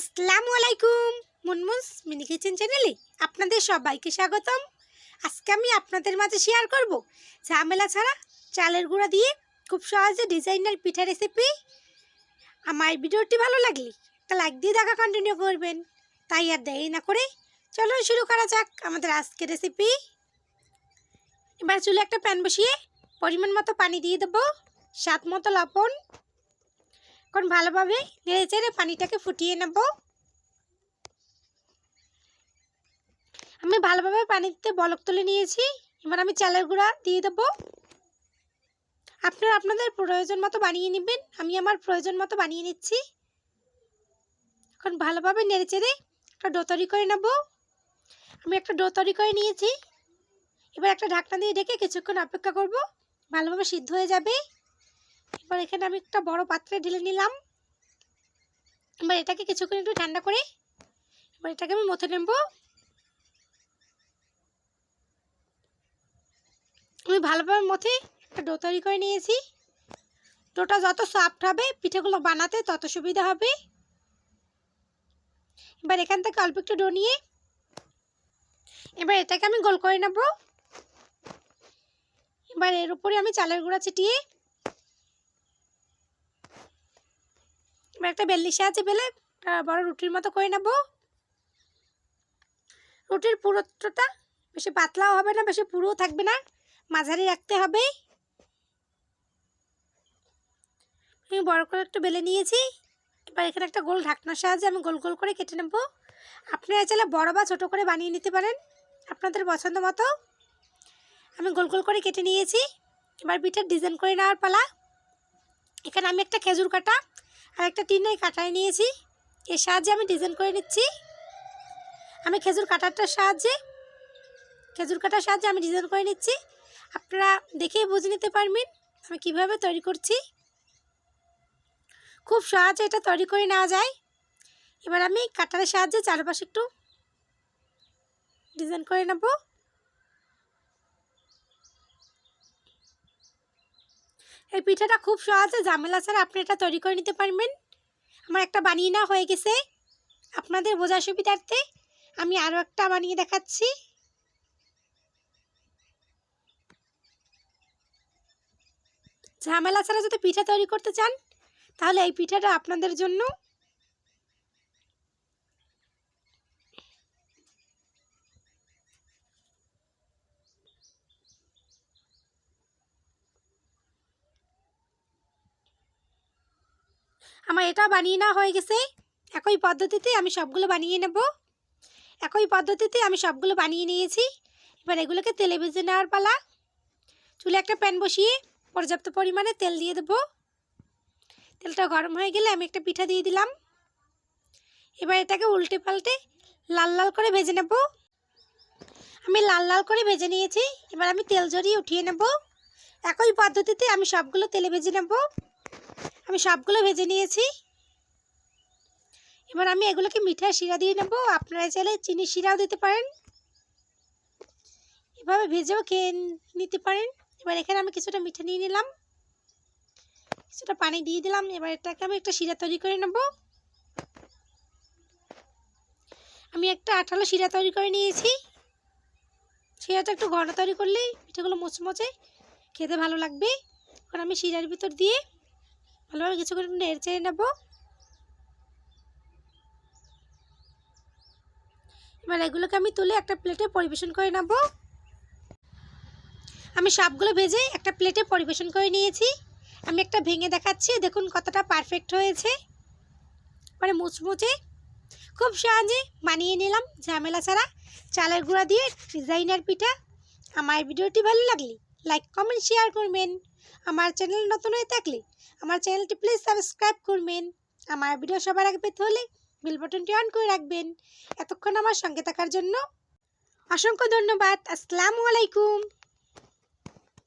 আসসালামু আলাইকুম। মুনমুনস mini kitchen চ্যানেলে আপনাদের সবাইকে স্বাগতম। আজকে আমি আপনাদের মাঝে শেয়ার করব ঝামেলা ছাড়া চালের গুঁড়া দিয়ে খুব সহজে ডিজাইনার পিঠা রেসিপি। আমার ভিডিওটি ভালো লাগলে একটা লাইক দিয়ে দেখা কন্টিনিউ করবেন। তাই আর দেরি না করে চলুন শুরু করা যাক আমাদের আজকের রেসিপি। এবার চুলে একটা প্যান বসিয়ে পরিমাণ মতো পানি দিয়ে দেবো, স্বাদ মতো লবণ। এখন ভালোভাবে নেড়ে চেড়ে পানিটাকে ফুটিয়ে নেব। আমি ভালোভাবে পানিতে বলক তুলে নিয়েছি। এবার আমি চালের গুঁড়া দিয়ে দেব। আপনারা আপনাদের প্রয়োজন মতো বানিয়ে নেবেন। আমি আমার প্রয়োজন মতো বানিয়ে নিচ্ছি। এখন ভালোভাবে নেড়ে চেড়ে একটা ডো তৈরি করে নেব। আমি একটা ডো তৈরি করে নিয়েছি। এবার একটা ঢাকনা দিয়ে ঢেকে কিছুক্ষণ অপেক্ষা করব, ভালোভাবে সিদ্ধ হয়ে যাবে। এবার এখানে আমি একটা বড় পাত্রে ঢেলে নিলাম। এবার এটাকে কিছুক্ষণ একটু ঠান্ডা করে এবার এটাকে আমি মথে নেব। আমি ভালোভাবে মথে একটা ডো তৈরি করে নিয়েছি। ডোটা যত সফট হবে পিঠেগুলো বানাতে তত সুবিধা হবে। এবার এখান থেকে অল্প একটু ডো নিয়ে এবার এটাকে আমি গোল করে নেব। এবার এর উপরে আমি চালের গুঁড়া ছিটিয়ে এবার একটা বেলনির সাহায্যে বেলে বড় রুটির মতো করে নেব। রুটির পুরোটা বেশি পাতলাও হবে না, বেশি পুরোও থাকবে না, মাঝারি রাখতে হবে। আমি বড় করে একটু বেলে নিয়েছি। এবার এখানে একটা গোল ঢাকনার সাহায্যে আমি গোল গোল করে কেটে নেব। আপনারা চাইলে বড় বা ছোটো করে বানিয়ে নিতে পারেন আপনাদের পছন্দ মতো। আমি গোল গোল করে কেটে নিয়েছি। এবার পিঠার ডিজাইন করে নেওয়ার পালা। এখানে আমি একটা খেজুর কাটা আর একটা টিনের কাটায় নিয়েছি। এর সাহায্যে আমি ডিজাইন করে নিচ্ছি। আমি খেজুর কাটার সাহায্যে আমি ডিজাইন করে নিচ্ছি। আপনারা দেখেই বুঝে নিতে পারবেন আমি কিভাবে তৈরি করছি। খুব সহজে এটা তৈরি করে নেওয়া যায়। এবার আমি কাটারের সাহায্যে চারপাশে একটু ডিজাইন করে নেব। এই পিঠাটা খুব সহজে ঝামেলা ছাড়া আপনি এটা তৈরি করে নিতে পারবেন। আমার একটা বানিয়ে নেওয়া হয়ে গেছে। আপনাদের বোঝার সুবিধার্থে আমি আরও একটা বানিয়ে দেখাচ্ছি। ঝামেলা ছাড়া যদি পিঠা তৈরি করতে চান তাহলে এই পিঠাটা আপনাদের জন্য। আমার এটা বানিয়ে নেওয়া হয়ে গেছে। একই পদ্ধতিতে আমি সবগুলো বানিয়ে নিয়েছি। এবার এগুলোকে তেলে ভেজে নেওয়ার পালা। চুলে একটা প্যান বসিয়ে পর্যাপ্ত পরিমাণে তেল দিয়ে দেবো। তেলটা গরম হয়ে গেলে আমি একটা পিঠা দিয়ে দিলাম। এবার এটাকে উল্টে পাল্টে লাল লাল করে ভেজে নেব। আমি লাল লাল করে ভেজে নিয়েছি। এবার আমি তেল ঝরিয়ে উঠিয়ে নেব। একই পদ্ধতিতে আমি সবগুলো তেলে ভেজে নেব। আমি সবগুলো ভেজে নিয়েছি। এবার আমি এগুলোকে মিঠার শিরা দিয়ে নেব। আপনারা চাইলে চিনির শিরাও দিতে পারেন, এভাবে ভেজেও খেয়ে নিতে পারেন। এবার এখানে আমি কিছুটা মিঠা নিয়ে নিলাম, কিছুটা পানি দিয়ে দিলাম। এবার এটাকে আমি একটা শিরা তৈরি করে নেব। আমি একটা আঠালো শিরা তৈরি করে নিয়েছি। শিরাটা একটু ঘন তৈরি করলেই পিঠাগুলো মুচমুচে খেতে ভালো লাগবে। এখন আমি শিরার ভিতর দিয়ে ভালোভাবে কিছু করে নেড়ে চেড়ে নেব। এবার এগুলোকে আমি তুলে একটা প্লেটে পরিবেশন করে নেব। আমি সবগুলো ভেজে একটা প্লেটে পরিবেশন করে নিয়েছি। আমি একটা ভেঙে দেখাচ্ছি, দেখুন কতটা পারফেক্ট হয়েছে, মানে মুচমুচে। খুব সহজে বানিয়ে নিলাম ঝামেলা ছাড়া চালের গুঁড়া দিয়ে ডিজাইনার পিঠা। আমার ভিডিওটি ভালো লাগলে লাইক কমেন্ট শেয়ার করবেন। আমার চ্যানেল নতুন হয়ে থাকলে আমার চ্যানেলটি প্লিজ সাবস্ক্রাইব করবেন। আমার ভিডিও সবার আগে পেতে হলে বেল বাটনটি অন করে রাখবেন। এতক্ষণ আমার সঙ্গে থাকার জন্য অসংখ্য ধন্যবাদ। আসসালামু আলাইকুম।